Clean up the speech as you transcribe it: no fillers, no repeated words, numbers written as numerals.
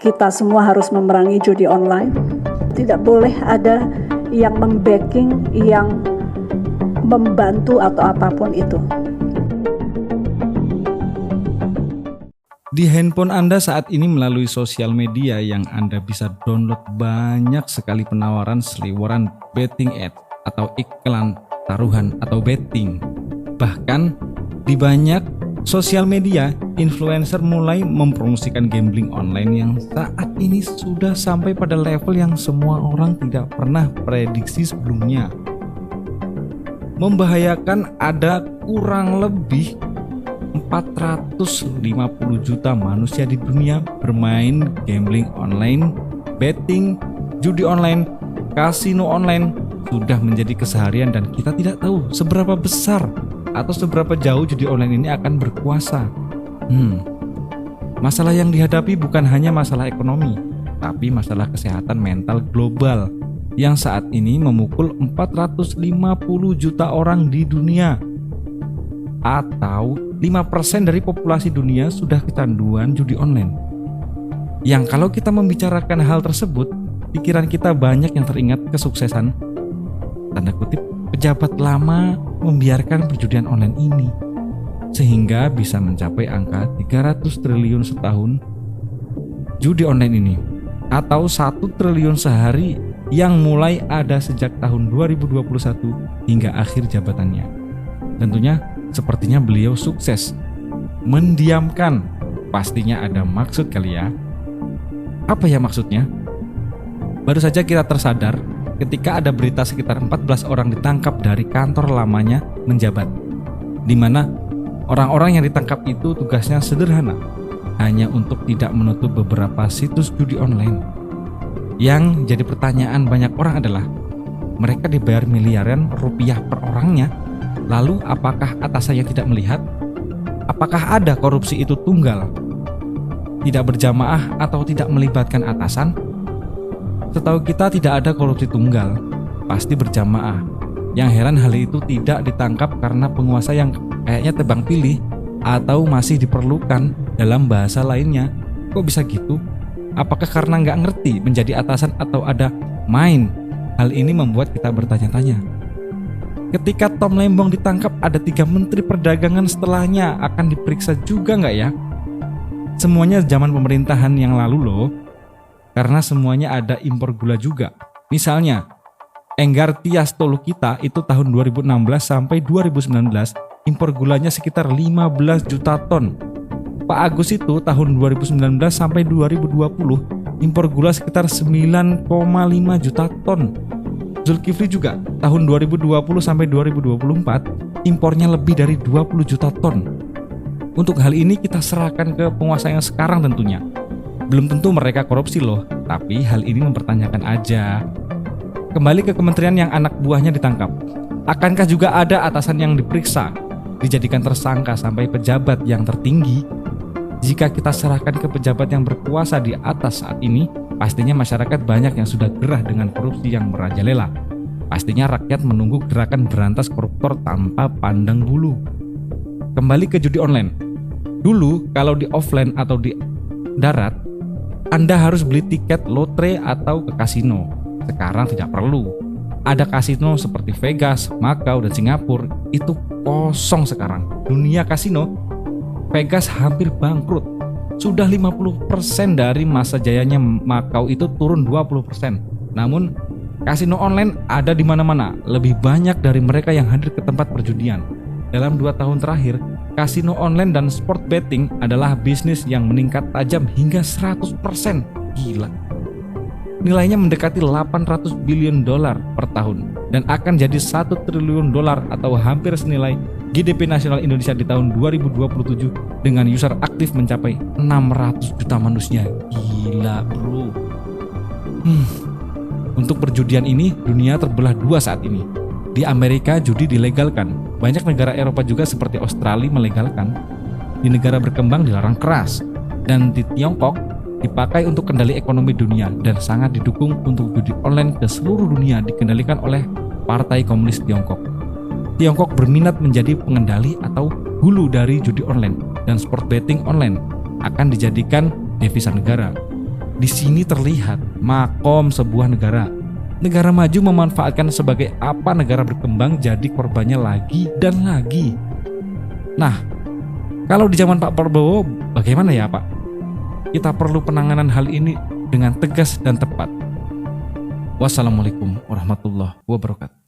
kita semua harus memerangi judi online. Tidak boleh ada yang membacking, yang membantu atau apapun itu. Di handphone Anda saat ini melalui sosial media yang Anda bisa download banyak sekali penawaran seliweran betting ad atau iklan taruhan atau betting. Bahkan di banyak sosial media, influencer mulai mempromosikan gambling online yang saat ini sudah sampai pada level yang semua orang tidak pernah prediksi sebelumnya. Membahayakan, ada kurang lebih 450 juta manusia di dunia bermain gambling online, betting, judi online, kasino online sudah menjadi keseharian dan kita tidak tahu seberapa besar atau seberapa jauh judi online ini akan berkuasa. Masalah yang dihadapi bukan hanya masalah ekonomi, tapi masalah kesehatan mental global yang saat ini memukul 450 juta orang di dunia. Atau 5% dari populasi dunia sudah kecanduan judi online. Yang kalau kita membicarakan hal tersebut, pikiran kita banyak yang teringat kesuksesan, tanda kutip, pejabat lama membiarkan perjudian online ini, sehingga bisa mencapai angka 300 triliun setahun judi online ini, atau 1 triliun sehari yang mulai ada sejak tahun 2021 hingga akhir jabatannya. Tentunya sepertinya beliau sukses mendiamkan. Pastinya ada maksud kali ya. Apa ya maksudnya? Baru saja kita tersadar ketika ada berita sekitar 14 orang ditangkap dari kantor lamanya menjabat, di mana orang-orang yang ditangkap itu tugasnya sederhana, hanya untuk tidak menutup beberapa situs judi online. Yang jadi pertanyaan banyak orang adalah, mereka dibayar miliaran rupiah per orangnya. Lalu apakah atasannya tidak melihat? Apakah ada korupsi itu tunggal, tidak berjamaah atau tidak melibatkan atasan? Setahu kita tidak ada korupsi tunggal, pasti berjamaah. Yang heran hal itu tidak ditangkap karena penguasa yang kayaknya tebang pilih atau masih diperlukan dalam bahasa lainnya. Kok bisa gitu? Apakah karena nggak ngerti menjadi atasan atau ada main? Hal ini membuat kita bertanya-tanya. Ketika Tom Lembong ditangkap, ada 3 menteri perdagangan setelahnya akan diperiksa juga nggak ya? Semuanya zaman pemerintahan yang lalu loh, karena semuanya ada impor gula juga. Misalnya, Enggar Tias Tolukita itu tahun 2016 sampai 2019 impor gulanya sekitar 15 juta ton. Pak Agus itu tahun 2019 sampai 2020 impor gula sekitar 9,5 juta ton. Zulkifli juga tahun 2020 sampai 2024 impornya lebih dari 20 juta ton. Untuk hal ini kita serahkan ke penguasa yang sekarang tentunya. Belum tentu mereka korupsi loh, tapi hal ini mempertanyakan aja. Kembali ke kementerian yang anak buahnya ditangkap. Akankah juga ada atasan yang diperiksa, dijadikan tersangka sampai pejabat yang tertinggi? Jika kita serahkan ke pejabat yang berkuasa di atas saat ini, pastinya masyarakat banyak yang sudah gerah dengan korupsi yang merajalela. Pastinya rakyat menunggu gerakan berantas koruptor tanpa pandang bulu. Kembali ke judi online. Dulu kalau di offline atau di darat, Anda harus beli tiket lotre atau ke kasino. Sekarang tidak perlu. Ada kasino seperti Vegas, Macau, dan Singapura itu kosong sekarang. Dunia kasino, Vegas hampir bangkrut. Sudah 50% dari masa jayanya Macau itu turun 20%. Namun kasino online ada di mana-mana. Lebih banyak dari mereka yang hadir ke tempat perjudian. Dalam 2 tahun terakhir, kasino online dan sport betting adalah bisnis yang meningkat tajam hingga 100%. Gila. Nilainya mendekati 800 billion dolar per tahun dan akan jadi 1 triliun dolar atau hampir senilai GDP nasional Indonesia di tahun 2027 dengan user aktif mencapai 600 juta manusia. Gila bro. Untuk perjudian ini dunia terbelah 2 saat ini. Di Amerika judi dilegalkan. Banyak negara Eropa juga seperti Australia melegalkan. Di negara berkembang dilarang keras. Dan di Tiongkok dipakai untuk kendali ekonomi dunia dan sangat didukung untuk judi online ke seluruh dunia dikendalikan oleh Partai Komunis Tiongkok. Tiongkok berminat menjadi pengendali atau hulu dari judi online dan sport betting online akan dijadikan devisa negara. Di sini terlihat makom sebuah negara. Negara maju memanfaatkan sebagai apa negara berkembang jadi korbannya lagi dan lagi. Nah, kalau di zaman Pak Prabowo bagaimana ya Pak? Kita perlu penanganan hal ini dengan tegas dan tepat. Wassalamualaikum warahmatullahi wabarakatuh.